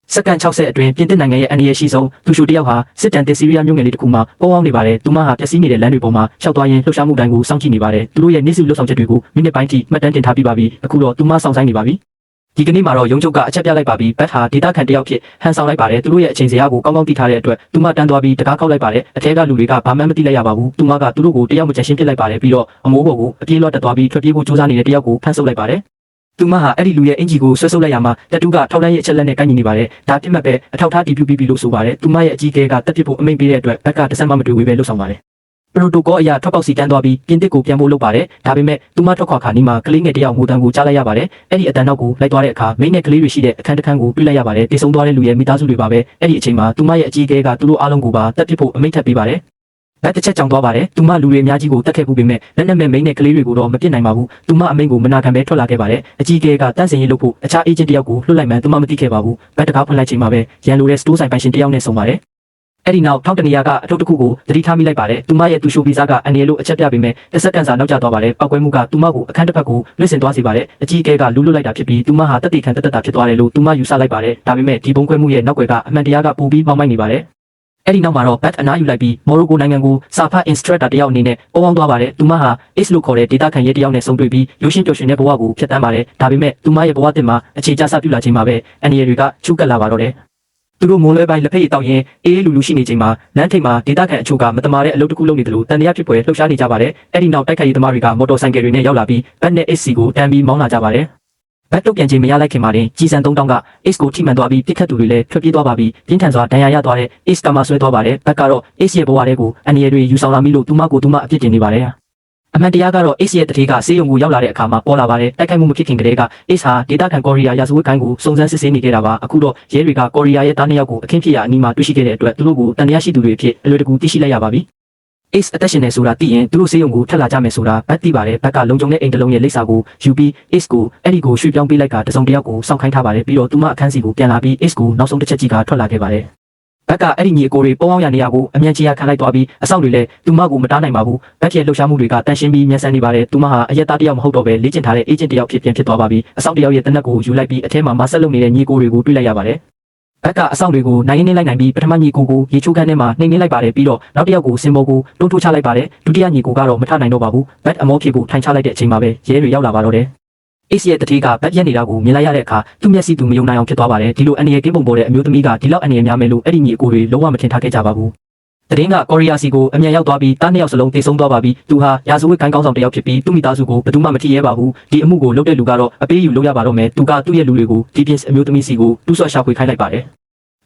စက္ကန့်60အတွင်းပြင်သစ်နိုင်ငံရဲ့အန်ဒီရဲ့ရှိဆုံးသူရှိုတယောက်ဟာစစ်တမ်းတစ်စီးရီးယားမြို့ငယ်လေးတစ်ခုမှာပေါအောင်နေပါတယ်။သူမဟာပျက်စီးနေတဲ့လမ်းတွေပေါ်မှာရှောက်သွားရင်းလှုပ်ရှားမှုတိုင်းကိုစောင့်ကြည့်နေပါတယ်။သူတို့ရဲ့နေ့စုလှုပ်ဆောင်ချက်တွေကိုမိနစ်ပိုင်းထိမှတ်တမ်းတင်ထားပြီးပါပြီ။အခုတော့သူမစောင့်ဆိုင်နေပါပြီ။ဒီကနေ့မှာတော့ရုံးချုပ်ကအချက်ပြလိုက်ပါပြီ။ဘတ်ဟာဒေတာခန်တယောက်ဖြစ်ဟန်ဆောင်လိုက်ပါတယ်။သူတို့ရဲ့အချိန်စရာကိုကောင်းကောင်းသိထားတဲ့အတွက်သူမတန်းသွားပြီးတကားခောက်လိုက်ပါတယ်။အထက်ကလူတွေကဘာမှမသိလိုက်ရပါဘူး။သူမကသူတို့ကိုတယောက်မချက်ရှင်းပစ်လိုက်ပါတယ်။ပြီးတော့အမိုးပေါ်ကိုအပြေးလွှတ်တက်သွားပြီးထွက်ပြေးဖို့ကြိုးစားနေတဲ့တယောက်ကိုဖမ်းဆုပ်လိုက်ပါတယ်။သူမဟာအဲ့ဒီလူရဲ့အင်ဂျီကိုဆွဲဆုပ်လိုက်ရမှာတတူကထောက်တန်းရဲ့အချက်လက်နဲ့ကိုင်းညီနေပါတယ်။ဒါပြစ်မှတ်ပဲအထောက်ထားတီးပြပြီးလို့ဆိုပါတယ်။သူမရဲ့အကြီးအကဲကတက်ပစ်ဖို့အမိန့်ပေးတဲ့အတွက်ဘက်ကတစက်မှမတွေ့ဝေးပဲလှုပ်ဆောင်ပါတယ်။ပရိုတိုကောအရာထွက်ပေါက်စီတန်းသွားပြီးပြင်သစ်ကိုပြန်ဖို့လုပ်ပါတယ်။ဒါပေမဲ့သူမထွက်ခွာခါနီးမှာကလေးငယ်တယောက်ငိုတန်းကိုကြားလိုက်ရပါတယ်။အဲ့ဒီအတန်းနောက်ကိုလိုက်သွားတဲ့အခါမိန်းနဲ့ကလေးတွေရှိတဲ့အခန်းတစ်ခန်းကိုတွေ့လိုက်ရပါတယ်။တေဆုံးသွားတဲ့လူရဲ့မိသားစုတွေပါပဲ။အဲ့ဒီအချိန်မှာသူမရဲ့အကြီးအကဲကသူတို့အားလုံးကိုပါတက်ပစ်ဖို့အမိန့်ထပ်ပေးပါတယ်။ဘတ်တစ်ချက်ကြောင်သွားပါတယ်။သူမလူတွေအများကြီးကိုတက်ခဲ့မှုပေမဲ့လက်နက်မဲ့မိန်းနဲ့ကလေးတွေကိုတော့မပြစ်နိုင်ပါဘူး။သူမအမိန့်ကိုမနာခံပဲထွက်လာခဲ့ပါတယ်။အကြီးအကဲကတန့်စင်ရေးလုပ်ဖို့အခြားအေဂျင့်တယောက်ကိုလွှတ်လိုက်မှန်းသူမမသိခဲ့ပါဘူး။ဘတ်တကားဖွင့်လိုက်ချိန်မှာပဲရန်လိုတဲ့စတိုးဆိုင်ပိုင်ရှင်တယောက်နဲ့ဆုံပါတယ်။အဲ့ဒီနောက်ထောက်တနေရကအထုပ်တစ်ခုကိုသတိထားမိလိုက်ပါတယ်။သူမရဲ့သူရှိုဗီဇာကအန်ရီလိုအချက်ပြပေမဲ့တစ်စက္ကန့်စာနောက်ကျသွားပါတယ်။ပောက်ကွဲမှုကသူမကိုအခန်းတစ်ဖက်ကိုလွှင့်စင်သွားစေပါတယ်။အကြီးအကဲကလူလွတ်လိုက်တာဖြစ်ပြီးသူမဟာတက်တေခံတက်တာဖြစ်သွားတယ်လို့သူမယူဆလိုက်ပါတယ်။ဒါပေမဲ့ဒီဘုံကွဲမှုရဲ့နောက်ွယ်ကအမှန်တရားကပိုပြီးပေါက်မိုက်နေပါတယ်။အဲ့ဒီနောက်မှာတော့ဘတ်အနားယူလိုက်ပြီးမော်ရိုကိုနိုင်ငံကိုစာဖတ် instructor တယောက်အနေနဲ့ပေါင်းသွားပါတယ်။သူမဟာ ace လို့ခေါ်တဲ့ဒေတာခံရဲတယောက်နဲ့ဆုံတွေ့ပြီးရိုးရှင်းပျော်ရွှင်တဲ့ဘဝကိုဖျက်ဆီးပါတယ်။ဒါပေမဲ့သူမရဲ့ဘဝတစ်မှာအခြေချစပြုလာချိန်မှာပဲအန်ရီတွေကချူကပ်လာပါတော့တယ်။သူတို့မွန်လွဲပိုင်းလက်ဖက်ရည်တောက်ရင်အေးလူလူရှိနေချိန်မှာလမ်းထိပ်မှာဒေတာခံအချို့ကမတမာတဲ့အလုပ်တစ်ခုလုပ်နေတယ်လို့တန်တရားဖြစ်ပွဲလှုပ်ရှားနေကြပါတယ်။အဲ့ဒီနောက်တိုက်ခိုက်ရေးသမားတွေကမော်တော်ဆိုင်ကယ်တွေနဲ့ရောက်လာပြီးဘတ်နဲ့ ace ကိုတန်းပြီးမောင်းလာကြပါတယ်။ဘတ်တုတ်ပြန်ချိန်မရလိုက်ခင်မှာတင်ကြီးစံ3000က ace ကိုထိမှန်သွားပြီးပြစ်ခတ်သူတွေလည်းထွက်ပြေးသွားပါပြီပြင်းထန်စွာဒဏ်ရာရသွားတဲ့ ace ကမှဆွဲသွားပါတယ်ဘတ်ကတော့ ace ရဲ့ဘဝတွေကိုအန်ရီတွေယူဆောင်လာမိလို့သူမကိုသူမအပြစ်တင်နေပါတယ်အမှန်တရားကတော့ ace ရဲ့တတိကဆေးရုံကိုရောက်လာတဲ့အခါမှာပေါ်လာပါတယ်တိုက်ခိုက်မှုမဖြစ်ခင်ကတည်းက ace ဟာဒေတာခံကော်ရီးယားရာဇဝတ်ကိုင်းကိုစုံစမ်းစစ်ဆေးနေခဲ့တာပါအခုတော့ရဲတွေကကော်ရီးယားရဲ့သားနှစ်ယောက်ကိုအခင်းဖြစ်ရာအနီးမှာတွေ့ရှိခဲ့တဲ့အတွက်သူတို့ကိုတန်တရားရှိသူတွေဖြစ်အလွယ်တကူသိရှိလိုက်ရပါပြီace အသက်ရှင်နေဆိုတာသိရင်သူတို့ဆေးရုံကိုထပ်လာကြမယ်ဆိုတာဘတ်သိပါတယ်ဘက်ကလုံခြုံတဲ့အိမ်တစ်လုံးရဲ့လိပ်စာကိုယူပြီး ace ကိုအဲ့ဒီကိုရွှေ့ပြောင်းပေးလိုက်ကတစုံတစ်ယောက်ကိုစောင့်ခိုင်းထားပါတယ်ပြီးတော့သူမအခန်းစီကိုပြန်လာပြီး ace ကိုနောက်ဆုံးတစ်ချက်ကြည့်ကထွက်လာခဲ့ပါတယ်ဘက်ကအဲ့ဒီညီအကိုတွေပေါအောင်ရနေရကိုအမြန်ကြီးရခံလိုက်သွားပြီးအဆောက်တွေလည်းသူမကိုမတားနိုင်ပါဘူးဘက်ရဲ့လှုပ်ရှားမှုတွေကတန်ရှင်းပြီးမြန်ဆန်နေပါတယ်သူမဟာအရက်သားတယောက်မဟုတ်တော့ပဲလေ့ကျင့်ထားတဲ့အေဂျင့်တယောက်ဖြစ်သွားပါပြီအဆောက်တယောက်ရဲ့တနက်ကိုယူလိုက်ပြီးအထဲမှာမဆက်လုပ်နေတဲ့ညီအကိုတွေကိုတွေ့လိုက်ရပါတယ်ဘက်ကအဆောင်တွေကိုနိုင်နေလိုက်နိုင်ပြီးပထမညီကိုကိုရေချိုးခန်းထဲမှာနှိမ့်နေလိုက်ပါတယ်ပြီးတော့နောက်တစ်ယောက်ကိုစင်ဘောကိုတိုးထိုးချလိုက်ပါတယ်ဒုတိယညီကိုကတော့မထနိုင်တော့ပါဘူးဘက်အမောဖြစ်ကိုထိုင်ချလိုက်တဲ့အချိန်မှာပဲရဲတွေရောက်လာပါတော့တယ်ace ရဲ့တတိကဘတ်ရက်နေတာကိုမြင်လိုက်ရတဲ့အခါသူ့မျက်စိသူမယုံနိုင်အောင်ဖြစ်သွားပါတယ်ဒီလိုအန်ရီကင်းပုံပေါ်တဲ့အမျိုးသမီးကဒီလောက်အန်ရီများမယ်လို့အဲ့ဒီညီအကိုတွေလုံးဝမထင်ထားခဲ့ကြပါဘူးတရင်ကကော်ရီးယားစီကိုအမြန်ရောက်သွားပြီးတားနှစ်ယောက်စလုံးတေဆုံးသွားပါပြီသူဟာရာဇဝတ်ကိုင်းကောင်းဆောင်တစ်ယောက်ဖြစ်ပြီးသူ့မိသားစုကိုဘယ်သူမှမထိရဲပါဘူးဒီအမှုကိုလုပ်တဲ့လူကတော့အပေးယူလုပ်ရပါတော့မယ်သူကသူ့ရဲ့လူတွေကိုဒီပြင်အမျိုးသမီးစီကိုတူးဆော့ရှာဖွေခိုင်းလိုက်ပါတယ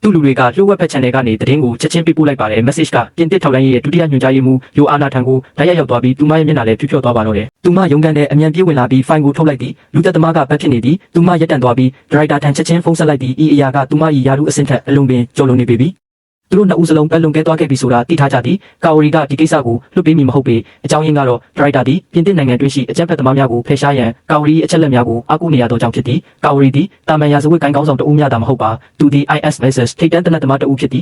်သူ့လူတွေကလျှို့ဝှက်ဖက် channel ကနေတရင်ကိုချက်ချင်းပေးပို့လိုက်ပါတယ် message ကပြင်သစ်ထောက်လိုင်းရဲ့ဒုတိယညွှန်ကြားရေးမှူးယိုအာနာထံကိုတိုက်ရိုက်ရောက်သွားပြီးသူမရဲ့မျက်နှာလည်းဖြူဖြော့သွားပါတော့တယ်သူမရုံကန်တဲ့အမြန်ပြေးဝင်လာပြီး file ကိုထုတ်လိုက်ပြီးလူသက်သမားကဘတ်ဖြစ်နေပြီးသူမရက်တန့်သွားပြီး director ထံချက်ချင်းဖုန်းဆက်လိုက်ပြီးဤအရာကသူမ၏ယာရုအဆင့်ထက်အလုံးပင်ကျော်လွန်နေပြီသူတို့နှစ်ဦးစလုံးပတ်လွန်ကဲသွားခဲ့ပြီဆိုတာသိထားကြသည်ကာဝရီကဒီကိစ္စကိုလွှတ်ပေးမိမဟုတ်ပေအကြောင်းရင်းကတော့ဒရိုက်တာသည်ပြင်သစ်နိုင်ငံတွင်းရှိအကြမ်းဖက်သမားများကိုဖယ်ရှားရန်ကာဝရီအချက်လက်များကိုအားကိုးနေရသောကြောင့်ဖြစ်သည်ကာဝရီသည်တာမန်ရာဇဝတ်ကိုင်းကောင်းဆောင်တဦးများသာမဟုတ်ပါသူသည် IS versus ထိပ်တန်းတနက်သမားတဦးဖြစ်သ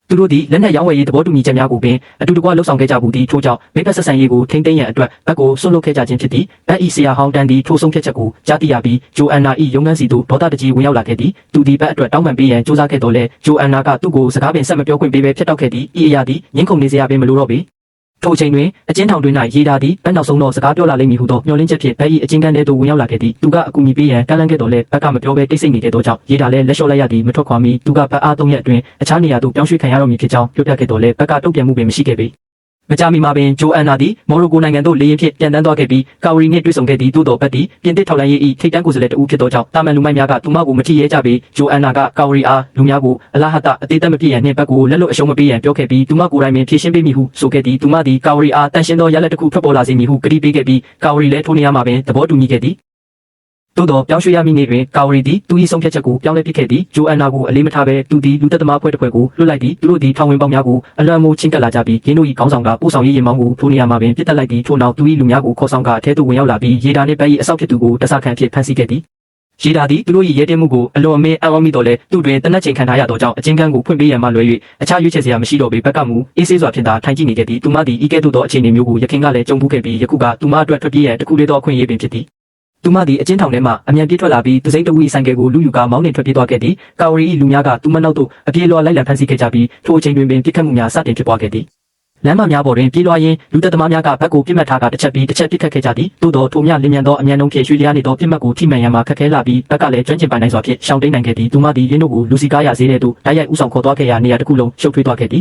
ည်သူတို့သည်လက်နက်ရောင်းဝယ်ရေးသဘောတူညီချက်များကိုပင်အတူတကွလှုပ်ဆောင်ခဲ့ကြဘူးသည်ထို့ကြောင့်မိဖက်ဆက်ဆံရေးကိုထိန်းသိမ်းရန်အတွက်ဘက်ကိုဆွလွတ်ခဲ့ကြခြင်းဖြစ်သည်ဘက်ဤဆရာဟောင်းတန်သည်ထိုဆုံးဖြတ်ချက်ကိုကြားသိရပြီးဂျိုအန်နာ၏ရုံးခန်းစီသို့ဒေါသတကြီးဝင်ရောက်လာခဲ့သည်သူသည်ဘက်အတွက်တောင်းပန်ပေးရန်ကြိုးစားခဲ့တော်လဲဂျိုအန်နာကသူ့ကိုစကားပင်ဆက်မပြောခွင့်ပေးပဲဖျက်တောက်ခဲ့သည်ဤအရာသည်ငင်းခုန်နေစရာပင်မလိုတော့ပေထိုအချိန်တွင်အကျဉ်းထောင်တွင်၌ရေးထားသည့်ဘက်နောက်ဆုံးတော့စကားပြောလာလိမ့်မည်ဟုသောမျှော်လင့်ချက်ဖြင့်ဘက်၏အကျဉ်းခန်းထဲသို့ဝင်ရောက်လာခဲ့သည်သူကအကူအညီပေးရန်ကမ်းလှမ်းခဲ့တော်လဲဘက်ကမပြောဘဲတိတ်ဆိတ်နေခဲ့သောကြောင့်ရေးထားလဲလက်လျှော့လိုက်ရသည်မထွက်ခွာမီသူကဘက်အား3ရက်အတွင်းအခြားနေရာသို့ပြောင်းရွှေ့ခံရတော့မည်ဖြစ်ကြောင်းပြောပြခဲ့တော်လဲဘက်ကတုံ့ပြန်မှုပင်မရှိခဲ့ပေမကြမီမှာပင်ဂျိုအန်နာသည်မော်ရိုကိုနိုင်ငံသို့လေယာဉ်ဖြင့်ပြန်တန်းသွားခဲ့ပြီးကာဝရီနှင့်တွေ့ဆုံခဲ့သည်သို့တော်ဘက်သည်ပြင်သစ်ထောက်လှမ်းရေး၏ထိပ်တန်းကိုယ်စားလှယ်တဦးဖြစ်သောကြောင့်တာမန်လူမိုက်များကသူမကိုမထိရဲကြပေဂျိုအန်နာကကာဝရီအားလူများကိုအလားဟတအသေးသက်မပြည့်ရန်နှင့်ဘက်ကိုလက်လွတ်အရှုံးမပေးရန်ပြောခဲ့ပြီးသူမကိုယ်တိုင်ပင်ဖြေရှင်းပေးမည်ဟုဆိုခဲ့သည်သူမသည်ကာဝရီအားတန်ရှင်းသောရလဒ်တစ်ခုထွက်ပေါ်လာစေမည်ဟုကတိပေးခဲ့ပြီးကာဝရီလည်းထိုနေရာမှာပင်သဘောတူညီခဲ့သည်သို့တော့ပြောင်းရွှေ့ရမည့်နေ့တွင်ကာဝရီသည်သူ၏ဆုံးဖြတ်ချက်ကိုပြောင်းလဲပစ်ခဲ့သည်ဂျိုအန်နာကိုအလေးမထားဘဲသူသည်လူသက်သမားအဖွဲ့တစ်ဖွဲ့ကိုလွှတ်လိုက်သည်သူတို့သည်ထောင်ဝင်ပေါင်းများကိုအလွမ်းမိုးချင်းကပ်လာကြပြီးရင်းတို့၏ခေါင်းဆောင်ကပို့ဆောင်ရေးရင်မောင်းကိုထိုနေရာမှာပင်ပြစ်တက်လိုက်သည်ထို့နောက်သူ၏လူများကိုခေါ်ဆောင်ကအထဲသို့ဝင်ရောက်လာပြီးရေဒါနှင့်ပတ်၏အဆောက်ဖြစ်သူကိုတဆခံဖြစ်ဖမ်းဆီးခဲ့သည်ရေဒါသည်သူတို့၏ရဲတင်းမှုကိုအလွန်အမင်းအံ့ဩမိတော်လဲသူတွင်တနက်ချိန်ခံထားရသောကြောင့်အချင်းကန်းကိုဖွင့်ပေးရန်မှလွယ်၍အခြားရွေးချယ်စရာမရှိတော့ပေဘက်ကမူအေးဆေးစွာဖြင့်သာထိုင်ကြည့်နေခဲ့သည်သူမသည်ဤကဲ့သို့သောအခြေအနေမျိုးကိုရခင်ကလည်းကြုံဘူးခဲ့ပြီးယခုကသူမအတွက်ထွက်ပြေးရန်တခုလေးသောအခွင့်အရေးပင်ဖြစ်သည် သူမသည်အချင်းထောင်ထဲမှအမြန်ပြေးထွက်လာပြီးသူစိမ့်တဝီဆိုင်ကယ်ကိုလူယူကမောင်းနှင်ထွက်ပြေးသွားခဲ့သည်ကာဝရီ၏လူများကသူမနောက်သို့အပြေးလွှာလိုက်လံဖမ်းဆီးခဲ့ကြပြီးထိုအချိန်တွင်ပင်ပြစ်ခတ်မှုများစတင်ဖြစ်ပွားခဲ့သည်လမ်းမများပေါ်တွင်ပြေးလွှာရင်းလူသက်သမားများကဘက်ကိုပြစ်မှတ်ထားကတစ်ချက်ပြီးတစ်ချက်ပြစ်ခတ်ခဲ့ကြသည်သို့သောထိုမြလင်းမြန်သောအမြန်နှုန်းဖြင့်ရွှေလျားနေသောပြစ်မှတ်ကိုထိမှန်ရန်မှာခက်ခဲလာပြီးဘက်ကလည်းကျွမ်းကျင်ပိုင်နိုင်စွာဖြင့်ရှောင်တိန်နိုင်ခဲ့သည်သူမသည်ရင်းတို့ကိုလူစီကားရဈေးထဲသို့တိုက်ရိုက်ဥဆောင်ခေါ်သွားခဲ့ရာနေရာတစ်ခုလုံးရှုပ်ထွေးသွားခဲ့သ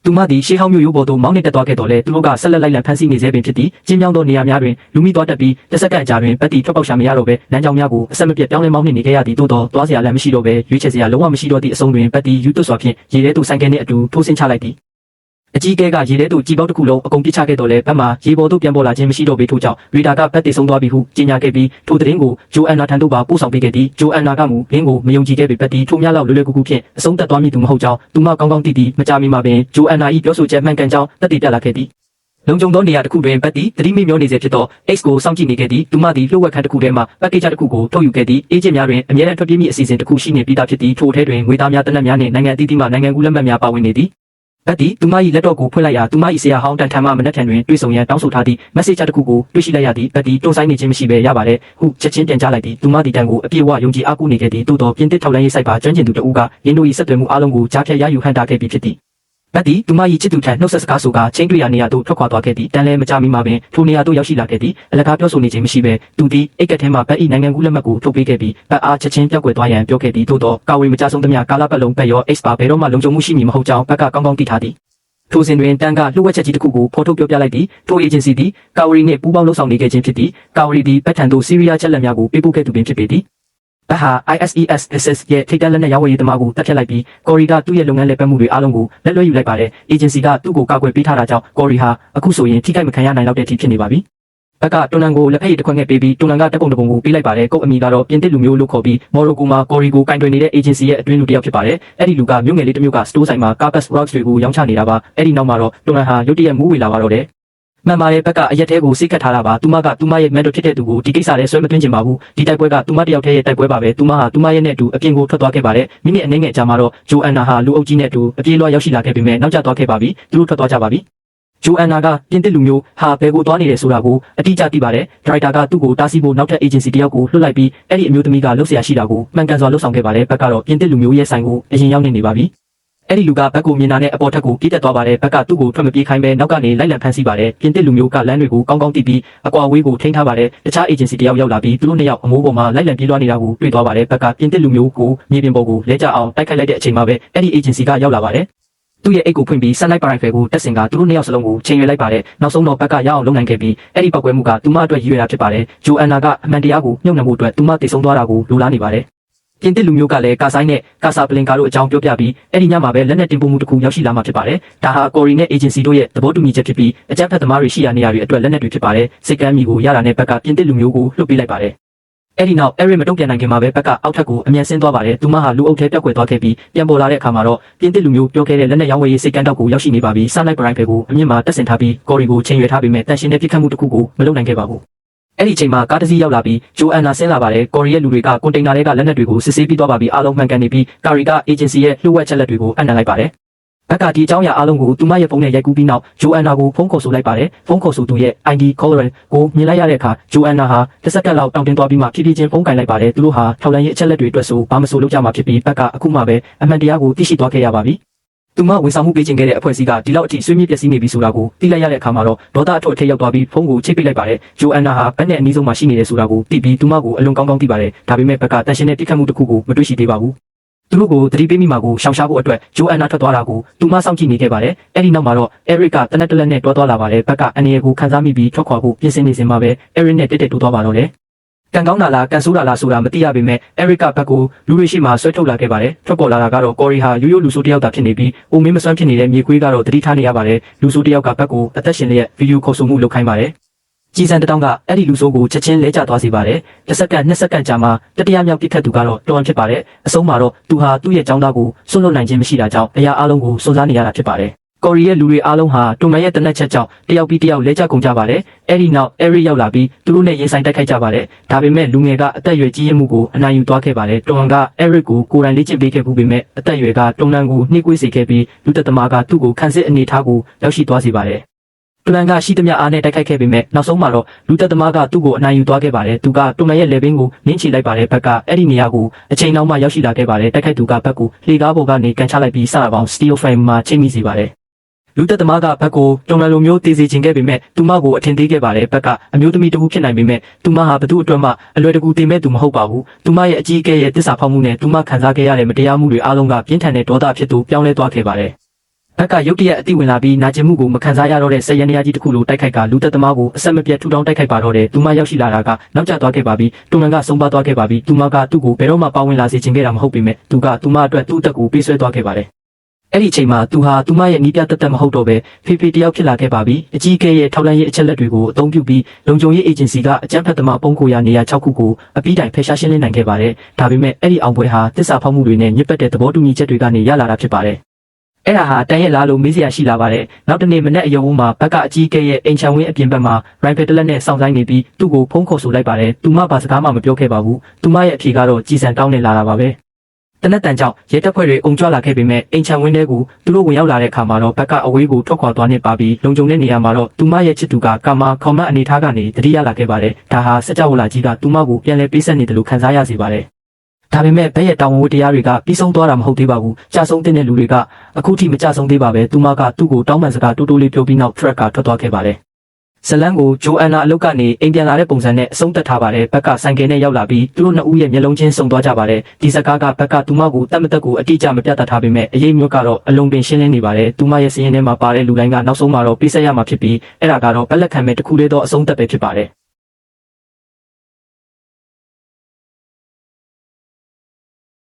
ည်သူမသည်ရှေးဟောင်းမျိုးရိုးပေါ်သို့မောင်းနှင်တက်သွားခဲ့တော်လဲသူတို့ကဆက်လက်လိုက်လံဖမ်းဆီးနေစေပင်ဖြစ်သည်ကျင်းမြောင်းသောနေရာများတွင်လူမိသွားတတ်ပြီးတစ်စက္ကန့်အကြာတွင်ပတ်တီထွက်ပေါက်ရှာမရတော့ဘဲလမ်းကြောင်းများကိုအဆက်မပြတ်ပြောင်းလဲမောင်းနှင်နေခဲ့ရသည်သို့သောသွားစရာလမ်းမရှိတော့ဘဲရွေးချယ်စရာလုံးဝမရှိတော့သည့်အဆုံးတွင်ပတ်တီယူသွတ်စွာဖြင့်ရေထဲသို့ဆိုင်ကယ်နှင့်အတူထိုးဆင်းချလိုက်သည်အကြီးကဲကရေထဲသို့ကြည်ပေါက်တစ်ခုလုံးအကုန်ပြစ်ချခဲ့တော်လဲဘက်မှရေပေါ်သို့ပြန်ပေါ်လာခြင်းမရှိတော့ပေထို့ကြောင့်ရေဒါကဘက်တည်ဆုံးသွားပြီဟုကြေညာခဲ့ပြီးထိုသတင်းကိုဂျိုအန်နာထံသို့ပါပို့ဆောင်ပေးခဲ့သည်ဂျိုအန်နာကမူလင်းကိုမယုံကြည်ခဲ့ပေပတ်တီထိုများလောက်လွယ်လွယ်ကူကူဖြင့်အဆုံးသတ်သွားမည်သူမဟုတ်ကြောင်းသူမကောင်းကောင်းသိသည်မကြမီမှာပင်ဂျိုအန်နာ၏ပြောဆိုချက်မှန်ကန်ကြောင်းသက်သေပြလာခဲ့သည်လုံခြုံသောနေရာတစ်ခုတွင်ပတ်တီသတိမေ့မျောနေစေဖြစ်သော X ကိုစောင့်ကြည့်နေခဲ့သည်သူမသည်လှုပ်ဝက်ခန်းတစ်ခုထဲမှပတ်ကေးဂျတစ်ခုကိုထုတ်ယူခဲ့သည်အေဂျင့်များတွင်အမြဲတမ်းထွက်ပြေးမည့်အစီအစဉ်တစ်ခုရှိနေပြီးသားဖြစ်သည်ထိုထဲတွင်ငွေသားများတနက်များနှင့်နိုင်ငံအသီးသီးမှနိုင်ငံကူးလက်မှတ်များပါဝင်နေသည်ပတ်တီသူမ၏လက်တော့ကိုဖွင့်လိုက်ရာသူမ၏ဆရာဟောင်းတန်ထန်မှမနက်ဖြန်တွင်တွေ့ဆုံရန်တောင်းဆိုထားသည့် message တစ်ခုကိုတွေ့ရှိလိုက်ရသည်ပတ်တီတွန်းဆိုင်နေခြင်းမရှိဘဲရပါတယ်ဟုချက်ချင်းပြန်ကြားလိုက်သည်သူမသည်တန်ကိုအပြည့်အဝယုံကြည်အားကိုးနေခဲ့သည်သို့သောပြင်သစ်ထောက်လှမ်းရေးစိုက်ပါကျွမ်းကျင်သူတဦးကရင်းတို့၏ဆက်သွယ်မှုအားလုံးကိုကြားဖြတ်ရယူဟန်တာခဲ့ပြီးဖြစ်သည်ပတ်တီသူမ၏ချစ်သူထံနှုတ်ဆက်စကားဆိုကချင်းတွေ့ရနေရာသို့ထွက်ခွာသွားခဲ့သည်တန်လဲမကြမီမှာပင်ထိုနေရာသို့ရောက်ရှိလာခဲ့သည်အလကားပြောဆိုနေခြင်းမရှိဘဲသူသည်အိတ်ကက်ထဲမှပတ်၏နိုင်ငံကူးလက်မှတ်ကိုထုတ်ပေးခဲ့ပြီးပတ်အားချက်ချင်းပြောက်ကွယ်သွားရန်ပြောခဲ့သည်သို့သောကာဝေမကြဆုံးသမျှကာလပတ်လုံးပတ်ရော X ပါဘယ်တော့မှလုံခြုံမှုရှိမည်မဟုတ်ကြောင်းဘက်ကကောင်းကောင်းသိထားသည်ထိုစဉ်တွင်တန်ကလှုပ်ဝက်ချက်ကြီးတစ်ခုကိုဖော်ထုတ်ပြောပြလိုက်သည်ထိုအေဂျင်စီသည်ကာဝရီနှင့်ပူးပေါင်းလှုပ်ဆောင်နေခဲ့ခြင်းဖြစ်သည်ကာဝရီသည်ဘက်ထံသို့ဆီးရီးယားချက်လက်များကိုပေးပို့ခဲ့သူပင်ဖြစ်ပေသည်ဘက်ဟာ ISES ရဲ့ထိပ်တန်းလက်နက်ရောင်းဝယ်ရေးသမားကိုတပ်ဖြတ်လိုက်ပြီးကော်ရီကသူ့ရဲ့လုပ်ငန်းလည်ပတ်မှုတွေအားလုံးကိုလက်လွှဲယူလိုက်ပါတယ်အေဂျင်စီကသူ့ကိုကာကွယ်ပေးထားတာကြောင့်ကော်ရီဟာအခုဆိုရင်ထိခိုက်မခံရနိုင်တော့တဲ့အထိဖြစ်နေပါပြီဘက်ကတွန်နန်ကိုလက်ဖက်ရည်တစ်ခွက်ငှက်ပေးပြီးတွန်နန်ကတပ်ပုံတစ်ပုံကိုပေးလိုက်ပါတယ်ကုတ်အမီကတော့ပြင်သစ်လူမျိုးလို့ခေါ်ပြီးမော်ရိုကိုမှာကော်ရီကိုကင်တွယ်နေတဲ့အေဂျင်စီရဲ့အတွင်းလူတစ်ယောက်ဖြစ်ပါတယ်အဲ့ဒီလူကမြို့ငယ်လေးတစ်မြို့ကစတိုးဆိုင်မှာ Carpus Rocks တွေကိုရောင်းချနေတာပါအဲ့ဒီနောက်မှာတော့တွန်နန်ဟာရုတ်တရက်မူးဝေလာပါတော့တယ်မှန်ပါတယ်ဘက်ကအရက်သေးကိုစိတ်ခတ်ထားတာပါသူမကသူမရဲ့မန်တိုဖြစ်တဲ့သူကိုဒီကိစ္စနဲ့ဆွဲမသွင်းချင်ပါဘူးဒီတိုက်ပွဲကသူမတယောက်တည်းရဲ့တိုက်ပွဲပါပဲသူမဟာသူမရဲ့နဲ့အတူအပြင်ကိုထွက်သွားခဲ့ပါတယ်မိနစ်အနည်းငယ်ကြာမှတော့ဂျိုအန်နာဟာလူအုပ်ကြီးနဲ့အတူအပြေးလွှားရောက်ရှိလာခဲ့ပေမဲ့နောက်ကျသွားခဲ့ပါပြီသူတို့ထွက်သွားကြပါပြီဂျိုအန်နာကပြင်သစ်လူမျိုးဟာဘယ်ကိုသွားနေတယ်ဆိုတာကိုအတိအကျသိပါတယ်ဒရိုက်တာကသူ့ကိုတားဆီးဖို့နောက်ထပ်အေဂျင်စီတယောက်ကိုလွှတ်လိုက်ပြီးအဲ့ဒီအမျိုးသမီးကလှုပ်ရှားရှိတာကိုမှန်ကန်စွာလှုပ်ဆောင်ခဲ့ပါတယ်ဘက်ကတော့ပြင်သစ်လူမျိုးရဲ့ဆိုင်ကိုအရင်ရောက်နေပါပြီအဲ့ဒီလူကဘက်ကိုမြင်တာနဲ့အပေါ်ထက်ကိုပြေးတက်သွားပါတယ်ဘက်ကသူ့ကိုထွက်မပြေးခိုင်းပဲနောက်ကနေလိုက်လံဖမ်းဆီးပါတယ်ပြင်သစ်လူမျိုးကလမ်းတွေကိုကောင်းကောင်းသိပြီးအကွာအဝေးကိုထိန်းထားပါတယ်တခြားအေဂျင်စီတယောက်ရောက်လာပြီးသူတို့နှစ်ယောက်အမိုးပေါ်မှာလိုက်လံပြေးလွှားနေတာကိုတွေ့သွားပါတယ်ဘက်ကပြင်သစ်လူမျိုးကိုမြေပြင်ပေါ်ကိုလဲကျအောင်တိုက်ခိုက်လိုက်တဲ့အချိန်မှာပဲအဲ့ဒီအေဂျင်စီကရောက်လာပါတယ်သူ့ရဲ့အိတ်ကိုဖွင့်ပြီးဆန်လိုက်ပါရိုင်ဖယ်ကိုတက်ဆင်ကသူတို့နှစ်ယောက်စလုံးကိုချိန်ရွယ်လိုက်ပါတယ်နောက်ဆုံးတော့ဘက်ကရအောင်လုံနိုင်ခဲ့ပြီးအဲ့ဒီပောက်ကွဲမှုကသူမအတွက်ရည်ရွယ်တာဖြစ်ပါတယ်ဂျိုအန်နာကအမှန်တရားကိုမြုပ်နှံမှုအတွက်သူမတည်ဆုံသွားတာကိုလိုလားနေပါတယ်ပြင်သစ်လူမျိုးကလည်းကာဆိုင်နဲ့ကာဆာပလင်ကာတို့အကြောင်းပြောပြပြီးအဲ့ဒီညမှာပဲလက်နက်တင်ပို့မှုတစ်ခုရောက်ရှိလာမှဖြစ်ပါတယ်ဒါဟာကော်ရီနဲ့အေဂျင်စီတို့ရဲ့သဘောတူညီချက်ဖြစ်ပြီးအကြမ်းဖက်သမားတွေရှိရာနေရာတွေအတွက်လက်နက်တွေဖြစ်ပါတယ်စိတ်ကမ်းမီကိုရတာနဲ့ဘက်ကပြင်သစ်လူမျိုးကိုလှုပ်ပေးလိုက်ပါတယ်အဲ့ဒီနောက်အဲ့ရမတုံ့ပြန်နိုင်ခင်မှာပဲဘက်ကအောက်ထပ်ကိုအမြန်ဆင်းသွားပါတယ်သူမဟာလူအုပ်ထဲပြောက်ကွယ်သွားခဲ့ပြီးပြန်ပေါ်လာတဲ့အခါမှာတော့ပြင်သစ်လူမျိုးပြောခဲ့တဲ့လက်နက်ရောင်းဝယ်ရေးစိတ်ကမ်းတောက်ကိုရောက်ရှိနေပါပြီဆန်လိုက်ပရိုင်ဖယ်ကိုအမြင့်မှာတက်ဆင်ထားပြီးကော်ရီကိုချိန်ရွယ်ထားပြီးမဲ့တန်ရှင်တဲ့ပြစ်ခတ်မှုတစ်ခုကိုမလုပ်နိုင်ခဲ့ပါဘူးအဲ့ဒီချိန်မှာကားတစ်စီးရောက်လာပြီးဂျိုအန်နာဆင်းလာပါတယ်ကော်ရီရဲ့လူတွေကကွန်တိန်နာတွေကလက်နက်တွေကိုစစ်ဆေးပြီးသွားပါပြီအားလုံးမှန်ကန်နေပြီးကာရီကအေဂျင်စီရဲ့လှုပ်ဝက်ချက်လက်တွေကိုအံ့နံလိုက်ပါတယ်ဘက်ကဒီအကြောင်းအရာအားလုံးကိုသူမရဲ့ဖုန်းနဲ့ရိုက်ကူးပြီးနောက်ဂျိုအန်နာကိုဖုန်းခေါ်ဆိုလိုက်ပါတယ်ဖုန်းခေါ်ဆိုသူရဲ့ ID caller ကိုမြင်လိုက်ရတဲ့အခါဂျိုအန်နာဟာတစ်စက္ကန့်လောက်တောင်းတင်းသွားပြီးမှဖြည်းဖြည်းချင်းဖုန်းကင်လိုက်ပါတယ်သူတို့ဟာထောက်လန်းရေးအချက်လက်တွေအတွက်ဆိုဘာမဆိုလုပ်ကြမှာဖြစ်ပြီးဘက်ကအခုမှပဲအမှန်တရားကိုသိရှိသွားခဲ့ရပါပြီသူမဝန်ဆောင်မှုပေးခြင်းခဲ့တဲ့အဖွဲ့အစည်းကဒီလောက်အထိဆွေးမြေ့ပျက်စီးနေပြီဆိုတာကိုသိလိုက်ရတဲ့အခါမှာတော့ဒေါသအထွတ်အထိပ်ရောက်သွားပြီးဖုန်းကိုချိတ်ပိတ်လိုက်ပါတယ်ဂျိုအန်နာဟာဘက်နဲ့အနီးဆုံးမှာရှိနေတယ်ဆိုတာကိုသိပြီးသူမကိုအလွန်ကောင်းကောင်းသိပါတယ်ဒါပေမဲ့ဘက်ကတန်ရှင်တဲ့တိခတ်မှုတစ်ခုကိုမတွေ့ရှိသေးပါဘူးသူတို့ကိုသတိပေးမိမှာကိုရှောင်ရှားဖို့အတွက်ဂျိုအန်နာထွက်သွားတာကိုသူမစောင့်ကြည့်နေခဲ့ပါတယ်အဲ့ဒီနောက်မှာတော့အဲရစ်ကတနက်တလက်နဲ့တွားသွားလာပါတယ်ဘက်ကအန်နီယကိုခံစားမိပြီးထွက်ခွာဖို့ပြင်ဆင်နေစဉ်မှာပဲအဲရစ်နဲ့တက်တက်တိုးသွားပါတော့တယ်ကန်ကောင်းလာလားကန်ဆိုးလာလားဆိုတာမသိရပေမဲ့အဲရစ်ကဘက်ကိုလူတွေရှိမှဆွဲထုတ်လာခဲ့ပါတယ်ထွက်ပေါ်လာတာကတော့ကော်ရီဟာရိုးရိုးလူဆိုးတယောက်သာဖြစ်နေပြီးအိုမင်းမစွမ်းဖြစ်နေတဲ့မြေခွေးကတော့သတိထားနေရပါတယ်လူဆိုးတယောက်ကဘက်ကိုအသက်ရှင်လျက်ဗီဒီယိုခေါ်ဆိုမှုလုပ်ခိုင်းပါတယ်ကြည်စံတောင်းကအဲ့ဒီလူဆိုးကိုချက်ချင်းလဲကျသွားစေပါတယ်တစ်စက္ကန့်နှစ်စက္ကန့်ကြာမှတတိယမြောက်ပြစ်ခတ်သူကတော့တော်ဖြစ်ပါတယ်အဆုံးမှာတော့သူဟာသူ့ရဲ့ចောင်းသားကိုဆွန့်လွတ်နိုင်ခြင်းမရှိတာကြောင့်အရာအလုံးကိုစွန့်စားနေရတာဖြစ်ပါတယ်ကော်ရီရဲ့လူတွေအားလုံးဟာတွန်မန်ရဲ့တနက်ချက်ကြောင့်တယောက်ပြီးတယောက်လဲကျကုန်ကြပါတယ်အဲ့ဒီနောက်အဲရီရောက်လာပြီးသူတို့နဲ့ရင်ဆိုင်တိုက်ခိုက်ကြပါတယ်ဒါပေမဲ့လူငယ်ကအသက်အရွယ်ကြီးရမှုကိုအနိုင်ယူသွားခဲ့ပါတယ်တွန်ကအဲရစ်ကိုကိုယ်တိုင်လေ့ကျင့်ပေးခဲ့မှုပေမဲ့အသက်အရွယ်ကတွန်နန်ကိုနှိကွေးစေခဲ့ပြီးလူသက်သမားကသူ့ကိုခန်းစစ်အနေထားကိုရောက်ရှိသွားစေပါတယ် တွန်လန်ကရှိသမျှအားနဲ့တိုက်ခိုက်ခဲ့ပေမဲ့နောက်ဆုံးမှာတော့လူသက်သမားကသူ့ကိုအနိုင်ယူသွားခဲ့ပါတယ်သူကတွန်လန်ရဲ့လေဘင်းကိုနင်းချလိုက်ပါတယ်ဘက်ကအဲ့ဒီနေရာကိုအချိန်နောက်မှရောက်ရှိလာခဲ့ပါတယ်တိုက်ခိုက်သူကဘက်ကိုလေကားပေါ်ကနေကန်ချလိုက်ပြီးစတာပေါင်း steel frame မှာချိန်မိစေပါတယ်လူသက်သမားကဘက်ကိုတွန်လန်လိုမျိုးတည်စီခြင်းခဲ့ပေမဲ့သူမကိုအထင်သေးခဲ့ပါတယ်ဘက်ကအမျိုးသမီးတစ်ခုဖြစ်နိုင်ပေမဲ့သူမဟာဘသူအတွက်မှအလွယ်တကူတင်မဲ့သူမဟုတ်ပါဘူးသူမရဲ့အကြီးအကဲရဲ့တစ္ဆာဖောက်မှုနဲ့သူမခံစားခဲ့ရတဲ့မတရားမှုတွေအားလုံးကပြင်းထန်တဲ့ဒေါသဖြစ်သူပြောင်းလဲသွားခဲ့ပါတယ်ဘက်ကရုတ်တရက်အတိဝင်လာပြီးနာကျင်မှုကိုမခံစားရတော့တဲ့ဆက်ရန်နေရာကြီးတစ်ခုလိုတိုက်ခိုက်ကလူသက်သမားကိုအဆက်မပြတ်ထူထောင်တိုက်ခိုက်ပါတော့တယ်သူမရောက်ရှိလာတာကနောက်ကျသွားခဲ့ပါပြီတွန်လန်ကဆုံးပါသွားခဲ့ပါပြီသူမကသူ့ကိုဘယ်တော့မှပါဝင်လာစေချင်ခဲ့တာမဟုတ်ပေမဲ့သူကသူမအတွက်သူ့အသက်ကိုပေးဆွဲသွားခဲ့ပါတယ်အဲ့ဒီအချိန်မှာသူဟာသူမရဲ့နီးပြတ်တက်မဟုတ်တော့ပဲဖေဖေတယောက်ဖြစ်လာခဲ့ပါပြီအကြီးအကဲရဲ့ထောက်လှမ်းရေးအချက်လက်တွေကိုအသုံးပြုပြီးလုံခြုံရေးအေဂျင်စီကအကြမ်းဖက်သမားပုံကိုရနေရာ6ခုကိုအပြီးတိုင်ဖယ်ရှားရှင်းလင်းနိုင်ခဲ့ပါတယ်ဒါပေမဲ့အဲ့ဒီအောင်ပွဲဟာတစ္ဆာဖောက်မှုတွေနဲ့ညစ်ပတ်တဲ့သဘောတူညီချက်တွေကနေရလာတာဖြစ်ပါတယ်အဲ့ဒါဟာတန်ရက်လားလို့မေးစရာရှိလာပါတယ်နောက်တနေ့မနေ့အယုံဦးမှာဘက်ကအကြီးအကဲရဲ့အိမ်ချံဝင်းအပြင်ဘက်မှာရိုင်ဖယ်တလက်နဲ့စောင့်ဆိုင်နေပြီးသူ့ကိုဖုန်းခေါ်ဆိုလိုက်ပါတယ်သူမဘာစကားမှမပြောခဲ့ပါဘူးသူမရဲ့အဖြေကတော့ကြည်စံတောင်းနေလာတာပါပဲတနက်တန်ကြောင့်ရဲတပ်ဖွဲ့တွေအုံကြွလာခဲ့ပေမဲ့အိမ်ချံဝင်းထဲကိုသူတို့ဝင်ရောက်လာတဲ့အခါမှာတော့ဘက်ကအဝေးကိုထွက်ခွာသွားနေပါပြီးလုံခြုံတဲ့နေရာမှာတော့သူမရဲ့ချစ်သူကကာမာခေါမအနေထားကနေတတိယလာခဲ့ပါတယ်ဒါဟာစကြဝဠာကြီးကသူမကိုပြန်လဲပေးဆက်နေတယ်လို့ခံစားရစေပါတယ်ဒါပေမဲ့ဘက်ရဲ့တာဝန်ဝတ္တရားတွေကပြီးဆုံးသွားတာမဟုတ်သေးပါဘူးကြာဆုံးတဲ့လူတွေကအခုထိမကြဆုံးသေးပါပဲသူမကသူ့ကိုတောင်းပန်စကားတိုးတိုးလေးပြောပြီးနောက် track ကထွက်သွားခဲ့ပါတယ်ဇလန်ကိုဂျိုအန်နာအလုတ်ကနေအိမ်ပြန်လာတဲ့ပုံစံနဲ့အဆုံးသတ်ထားပါတယ်ဘက်ကဆိုင်ကယ်နဲ့ရောက်လာပြီးသူတို့နှစ်ဦးရဲ့မျက်လုံးချင်းစုံသွားကြပါတယ်ဒီစကားကဘက်ကသူမကိုတတ်မတက်ကိုအတိအကျမပြတ်ထားပေမဲ့အရေးမျိုးကတော့အလုံးပင်ရှင်းလင်းနေပါတယ်သူမရဲ့စီးရင်ထဲမှာပါတဲ့လူတိုင်းကနောက်ဆုံးမှာတော့ပေးဆက်ရမှာဖြစ်ပြီးအဲ့ဒါကတော့ဘက်လက်ခံမဲ့တစ်ခုလေးသောအဆုံးသတ်ပဲဖြစ်ပါတယ်